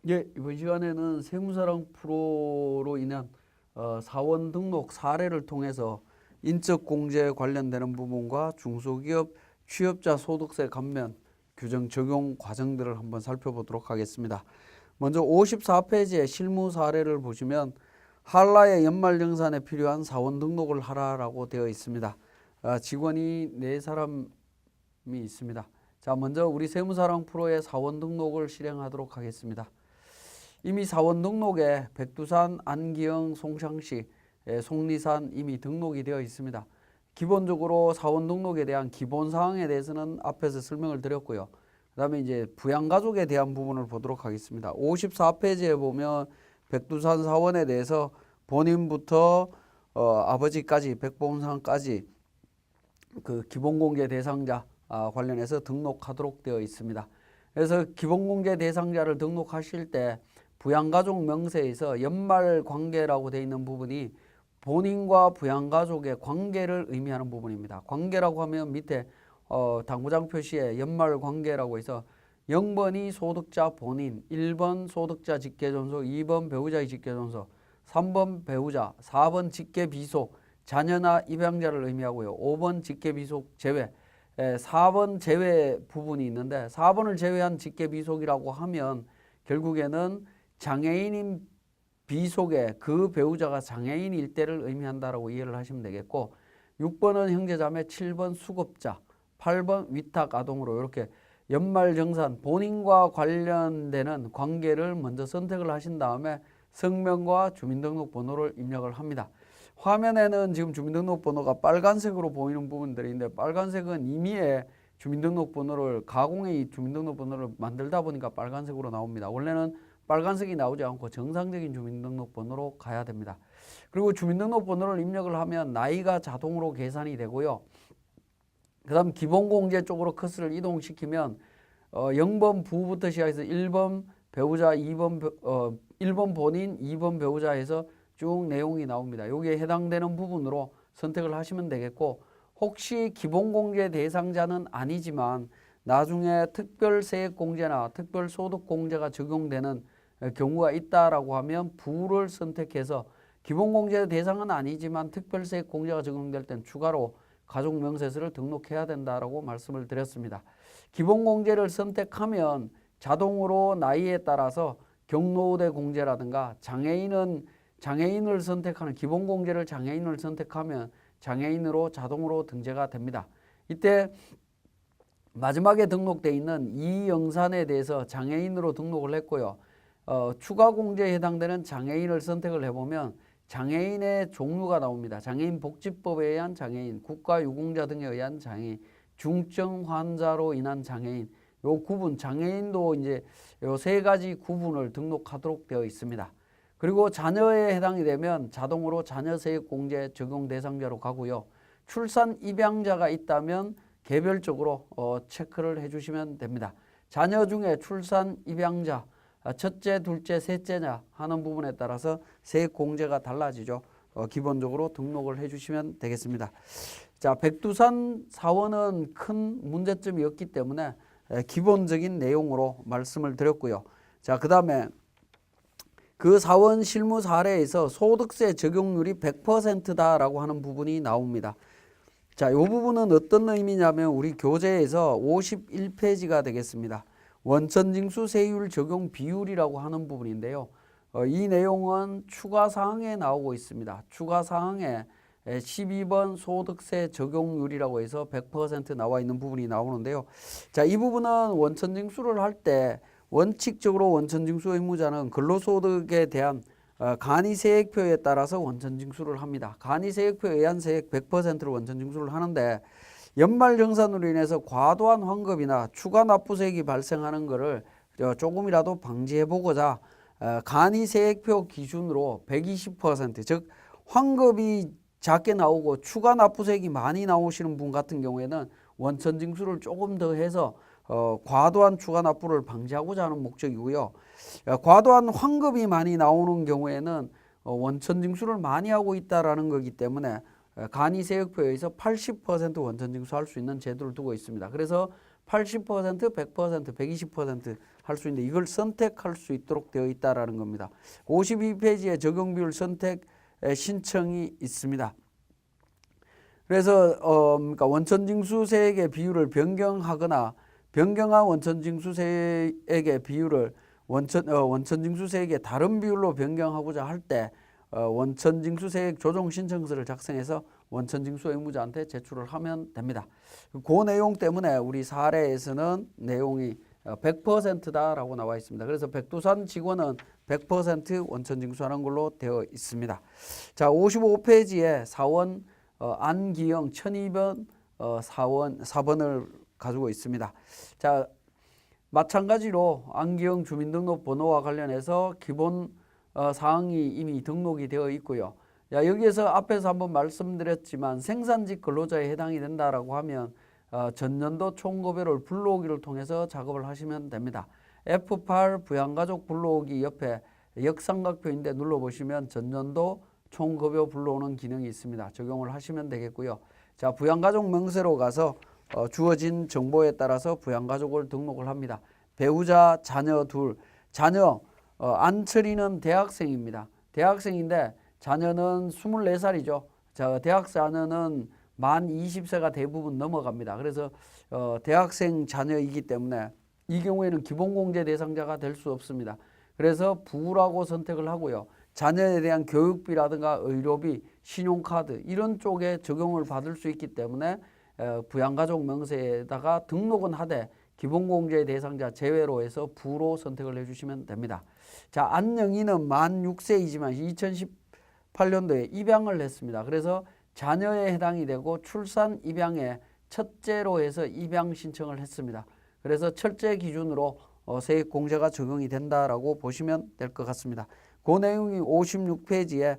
예, 이번 시간에는 세무사랑 프로로 인한 사원 등록 사례를 통해서 인적 공제에 관련되는 부분과 중소기업 취업자 소득세 감면 규정 적용 과정들을 한번 살펴보도록 하겠습니다. 먼저 54페이지의 실무 사례를 보시면 한라의 연말정산에 필요한 사원 등록을 하라라고 되어 있습니다. 직원이 4사람이 있습니다. 자, 먼저 우리 세무사랑 프로의 사원 등록을 실행하도록 하겠습니다. 이미 사원 등록에 백두산, 안기영, 송창시, 속리산 이미 등록이 되어 있습니다. 기본적으로 사원 등록에 대한 기본 사항에 대해서는 앞에서 설명을 드렸고요. 그다음에 이제 부양가족에 대한 부분을 보도록 하겠습니다. 54페이지에 보면 백두산 사원에 대해서 본인부터 아버지까지 백봉산까지 그 기본공제 대상자 관련해서 등록하도록 되어 있습니다. 그래서 기본공제 대상자를 등록하실 때 부양가족 명세에서 연말관계라고 되어 있는 부분이 본인과 부양가족의 관계를 의미하는 부분입니다. 관계라고 하면 밑에 당구장 표시에 연말관계라고 해서 0번이 소득자 본인, 1번 소득자 직계존속, 2번 배우자의 직계존속, 3번 배우자, 4번 직계비속, 자녀나 입양자를 의미하고요. 5번 직계비속 제외, 4번 제외 부분이 있는데 4번을 제외한 직계비속이라고 하면 결국에는 장애인인 비속에 그 배우자가 장애인일 때를 의미한다라고 이해를 하시면 되겠고, 6번은 형제자매, 7번 수급자, 8번 위탁 아동으로 이렇게 연말정산 본인과 관련되는 관계를 먼저 선택을 하신 다음에 성명과 주민등록번호를 입력을 합니다. 화면에는 지금 주민등록번호가 빨간색으로 보이는 부분들이 있는데 빨간색은 임의의 주민등록번호를 가공의 주민등록번호를 만들다 보니까 빨간색으로 나옵니다. 원래는 빨간색이 나오지 않고 정상적인 주민등록번호로 가야 됩니다. 그리고 주민등록번호를 입력을 하면 나이가 자동으로 계산이 되고요. 그 다음 기본공제 쪽으로 커서를 이동시키면 0번 부부터 시작해서 1번 배우자, 1번 본인, 2번 배우자 해서 쭉 내용이 나옵니다. 여기에 해당되는 부분으로 선택을 하시면 되겠고, 혹시 기본공제 대상자는 아니지만 나중에 특별세액공제나 특별소득공제가 적용되는 경우가 있다라고 하면 부를 선택해서 기본공제 대상은 아니지만 특별세액공제가 적용될 땐 추가로 가족명세서를 등록해야 된다라고 말씀을 드렸습니다. 기본공제를 선택하면 자동으로 나이에 따라서 경로우대 공제라든가 장애인을 선택하는 기본공제를 장애인을 선택하면 장애인으로 자동으로 등재가 됩니다. 이때 마지막에 등록되어 있는 이영산에 대해서 장애인으로 등록을 했고요. 추가 공제에 해당되는 장애인을 선택을 해보면 장애인의 종류가 나옵니다. 장애인 복지법에 의한 장애인, 국가유공자 등에 의한 장애인, 중증 환자로 인한 장애인, 요 구분, 장애인도 이제 요 3가지 구분을 등록하도록 되어 있습니다. 그리고 자녀에 해당이 되면 자동으로 자녀세액공제 적용 대상자로 가고요. 출산 입양자가 있다면 개별적으로 체크를 해주시면 됩니다. 자녀 중에 출산 입양자, 첫째, 둘째, 셋째냐 하는 부분에 따라서 세액공제가 달라지죠. 기본적으로 등록을 해주시면 되겠습니다. 자, 백두산 사원은 큰 문제점이 없기 때문에 기본적인 내용으로 말씀을 드렸고요. 자, 그 다음에 그 사원 실무 사례에서 소득세 적용률이 100%다라고 하는 부분이 나옵니다. 자, 이 부분은 어떤 의미냐면 우리 교재에서 51페이지가 되겠습니다. 원천징수 세율 적용 비율이라고 하는 부분인데요. 이 내용은 추가사항에 나오고 있습니다. 추가사항에 12번 소득세 적용률이라고 해서 100% 나와 있는 부분이 나오는데요. 자, 이 부분은 원천징수를 할 때 원칙적으로 원천징수 의무자는 근로소득에 대한 간이세액표에 따라서 원천징수를 합니다. 간이세액표에 의한 세액 100%를 원천징수를 하는데 연말정산으로 인해서 과도한 환급이나 추가 납부세액이 발생하는 것을 조금이라도 방지해보고자 간이세액표 기준으로 120%, 즉 환급이 작게 나오고 추가 납부세액이 많이 나오시는 분 같은 경우에는 원천징수를 조금 더 해서 과도한 추가 납부를 방지하고자 하는 목적이고요. 과도한 환급이 많이 나오는 경우에는 원천징수를 많이 하고 있다라는 거기 때문에 간이세액표에 의해서 80% 원천징수할 수 있는 제도를 두고 있습니다. 그래서 80%, 100%, 120% 할 수 있는데 이걸 선택할 수 있도록 되어 있다라는 겁니다. 52페이지에 적용 비율 선택 신청이 있습니다. 그래서 그러니까 원천징수세액의 비율을 변경하거나 변경한 원천징수세액의 비율을 원천징수세액의 다른 비율로 변경하고자 할 때 원천징수세액 조정 신청서를 작성해서 원천징수 의무자한테 제출을 하면 됩니다. 그 내용 때문에 우리 사례에서는 내용이 100%다라고 나와 있습니다. 그래서 백두산 직원은 100% 원천징수하는 걸로 되어 있습니다. 자, 55페이지에 사원 안기영 1200 4번을 가지고 있습니다. 자, 마찬가지로 안기영 주민등록번호와 관련해서 기본 사항이 이미 등록이 되어 있고요. 야, 여기에서 앞에서 한번 말씀드렸지만 생산직 근로자에 해당이 된다라고 하면 전년도 총급여를 불러오기를 통해서 작업을 하시면 됩니다. F8 부양가족 불러오기 옆에 역삼각표인데 눌러보시면 전년도 총급여 불러오는 기능이 있습니다. 적용을 하시면 되겠고요. 자, 부양가족 명세로 가서 주어진 정보에 따라서 부양가족을 등록을 합니다. 배우자, 자녀 둘. 자녀 안철이는 대학생입니다. 대학생인데 자녀는 24살이죠. 자, 대학 자녀는 만 20세가 대부분 넘어갑니다. 그래서 대학생 자녀이기 때문에 이 경우에는 기본공제 대상자가 될 수 없습니다. 그래서 부라고 선택을 하고요. 자녀에 대한 교육비라든가 의료비, 신용카드 이런 쪽에 적용을 받을 수 있기 때문에 부양가족 명세에다가 등록은 하되 기본공제 대상자 제외로 해서 부로 선택을 해주시면 됩니다. 자, 안영희는 만 6세이지만 2018년도에 입양을 했습니다. 그래서 자녀에 해당이 되고 출산 입양에 첫째로 해서 입양 신청을 했습니다. 그래서 첫째 기준으로 세액공제가 적용이 된다라고 보시면 될 것 같습니다. 그 내용이 56페이지에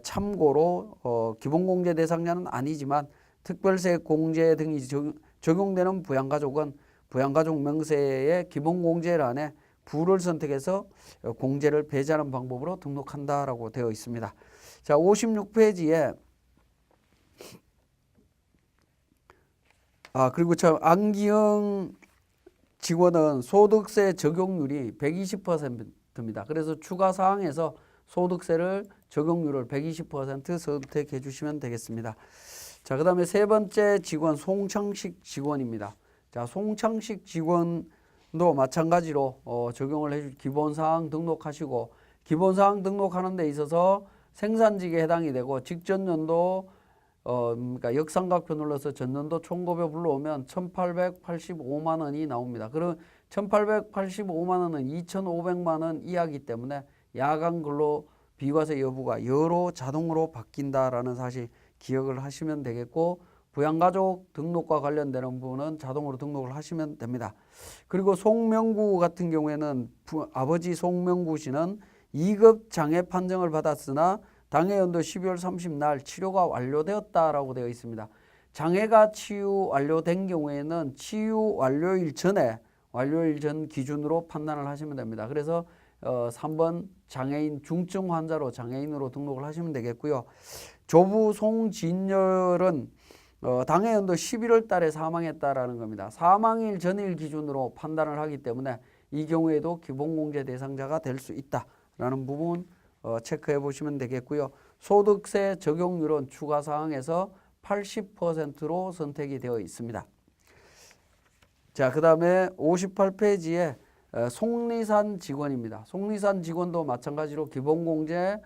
참고로 기본공제 대상자는 아니지만 특별세액공제 등이 적용되는 부양가족은 부양가족 명세의 기본공제란에 부를 선택해서 공제를 배제하는 방법으로 등록한다라고 되어 있습니다. 자, 56페이지에 그리고 참 안기영 직원은 소득세 적용률이 120%입니다. 그래서 추가 사항에서 소득세를 적용률을 120% 선택해 주시면 되겠습니다. 자, 그 다음에 세 번째 직원 송창식 직원입니다. 자, 송창식 직원도 마찬가지로 적용을 해주 기본사항 등록하시고 기본사항 등록하는 데 있어서 생산직에 해당이 되고 직전년도 그러니까 역삼각표 눌러서 전년도 총급여 불러오면 1,885만 원이 나옵니다. 그럼 1,885만 원은 2,500만 원 이하이기 때문에 야간 근로 비과세 여부가 여로 자동으로 바뀐다라는 사실 기억을 하시면 되겠고 부양가족 등록과 관련되는 부분은 자동으로 등록을 하시면 됩니다. 그리고 송명구 같은 경우에는 아버지 송명구 씨는 2급 장애 판정을 받았으나 당해연도 12월 30날 치료가 완료되었다라고 되어 있습니다. 장애가 치유 완료된 경우에는 치유 완료일 전 기준으로 판단을 하시면 됩니다. 그래서 3번 장애인 중증 환자로 장애인으로 등록을 하시면 되겠고요. 조부 송진열은 당해연도 11월 달에 사망했다라는 겁니다. 사망일 전일 기준으로 판단을 하기 때문에 이 경우에도 기본공제 대상자가 될 수 있다라는 부분 체크해 보시면 되겠고요. 소득세 적용률은 추가 사항에서 80%로 선택이 되어 있습니다. 자, 그 다음에 58페이지에 속리산 직원입니다. 속리산 직원도 마찬가지로 기본공제에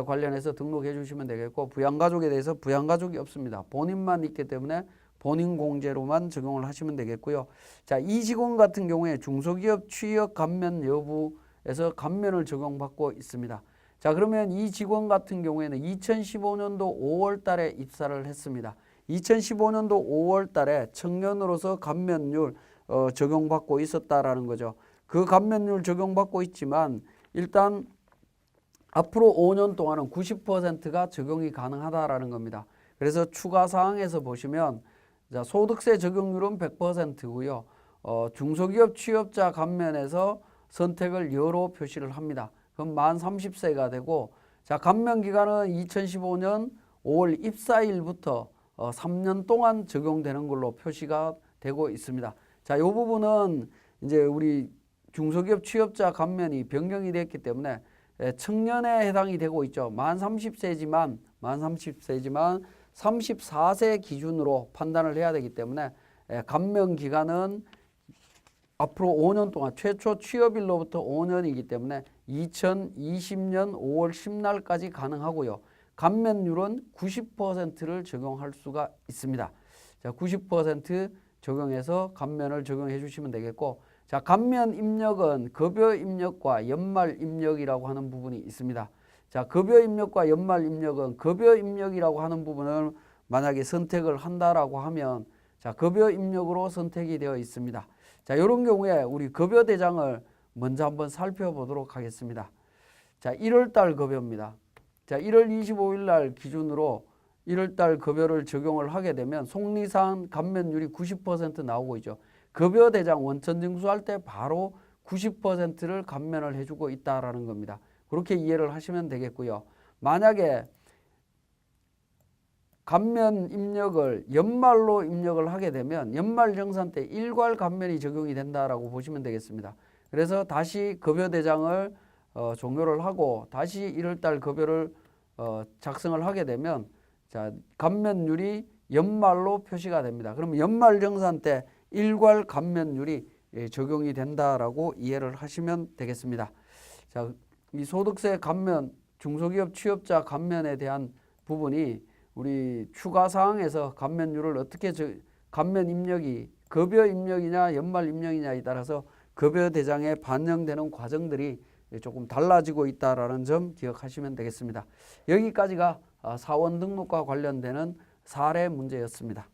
관련해서 등록해 주시면 되겠고 부양가족에 대해서 부양가족이 없습니다. 본인만 있기 때문에 본인공제로만 적용을 하시면 되겠고요. 자, 이 직원 같은 경우에 중소기업 취업 감면 여부에서 감면을 적용받고 있습니다. 자, 그러면 이 직원 같은 경우에는 2015년도 5월 달에 입사를 했습니다. 2015년도 5월 달에 청년으로서 감면율 적용받고 있었다라는 거죠. 그 감면율 적용받고 있지만 일단 앞으로 5년 동안은 90%가 적용이 가능하다라는 겁니다. 그래서 추가 사항에서 보시면 자, 소득세 적용률은 100%고요. 중소기업 취업자 감면에서 선택을 여로 표시를 합니다. 그럼 만 30세가 되고 자, 감면 기간은 2015년 5월 입사일부터 3년 동안 적용되는 걸로 표시가 되고 있습니다. 자, 이 부분은 이제 우리 중소기업 취업자 감면이 변경이 됐기 때문에 청년에 해당이 되고 있죠. 만 30세지만 34세 기준으로 판단을 해야 되기 때문에 감면 기간은 앞으로 5년 동안 최초 취업일로부터 5년이기 때문에 2020년 5월 10날까지 가능하고요. 감면율은 90%를 적용할 수가 있습니다. 자, 90% 적용해서 감면을 적용해 주시면 되겠고, 자, 감면 입력은 급여 입력과 연말 입력이라고 하는 부분이 있습니다. 자, 급여 입력과 연말 입력은 급여 입력이라고 하는 부분을 만약에 선택을 한다라고 하면, 자, 급여 입력으로 선택이 되어 있습니다. 자, 이런 경우에 우리 급여 대장을 먼저 한번 살펴보도록 하겠습니다. 자, 1월달 급여입니다. 자, 1월 25일 날 기준으로 1월달 급여를 적용을 하게 되면 속리상 감면율이 90% 나오고 있죠. 급여 대장 원천 징수할 때 바로 90%를 감면을 해주고 있다라는 겁니다. 그렇게 이해를 하시면 되겠고요. 만약에 감면 입력을 연말로 입력을 하게 되면 연말정산 때 일괄 감면이 적용이 된다라고 보시면 되겠습니다. 그래서 다시 급여 대장을 종료를 하고 다시 1월달 급여를 작성을 하게 되면, 자, 감면율이 연말로 표시가 됩니다. 그러면 연말정산 때 일괄 감면율이 적용이 된다라고 이해를 하시면 되겠습니다. 자, 이 소득세 감면, 중소기업 취업자 감면에 대한 부분이 우리 추가 사항에서 감면율을 어떻게 감면 입력이 급여 입력이냐 연말 입력이냐에 따라서 급여 대장에 반영되는 과정들이 조금 달라지고 있다라는 점 기억하시면 되겠습니다. 여기까지가 사원 등록과 관련되는 사례 문제였습니다.